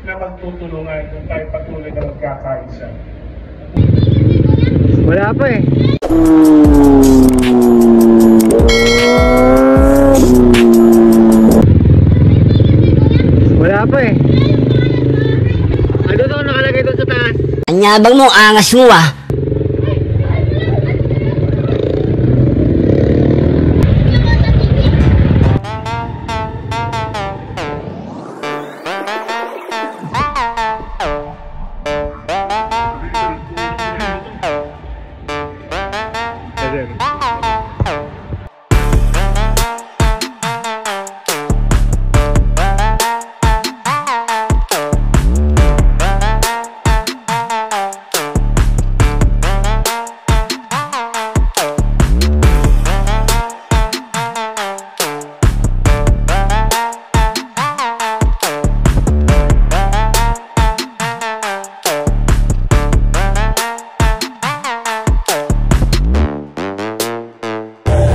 na magtutulungan kung tayo patuloy na magkakaisa. Wala pa eh. Wala pa eh. Ano daw nakalagay doon sa taas? Anyabang mo, angas mo ah.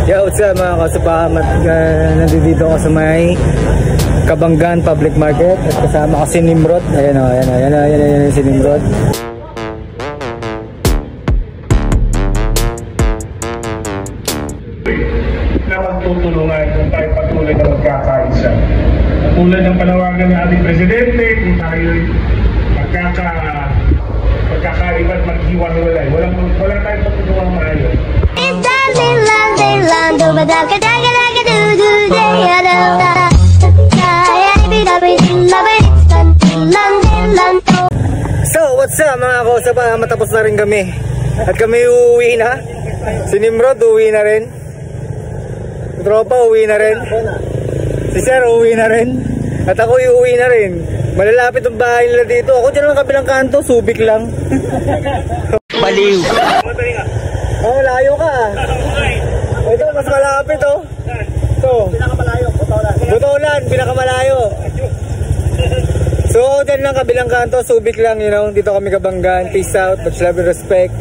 Yo, what's up mga kasupamat? Nandito ako sa may Kabanggan Public Market at kasama ko si Nimrod. Ayan o, ayan si Nimrod. Na magtutulungan kung tayo patuloy na magkakaisa. Tulad ng panawagan ng ating presidente, kung tayo magkakaiba at maghiwa-hiwalay. Walang tayong pagtutulungan maayos. So, what's up mga kausapa? Matapos na rin kami. At kami uuwi na. Si Nimrod uuwi na rin. Tropa uuwi na rin. Si Sir uuwi na rin. At ako uuwi na rin. Malalapit ang bahay nila dito. Ako dyan lang kabilang kanto, Subic lang. Baliw. Oh, layo ka. Ito, mas malapit oh. Ito. Pinakamalayo, Butolan, pinakamalayo. So, dyan lang kabilang kanto, Subic lang, you know. Dito kami Kabanggan. Peace out, much love and respect.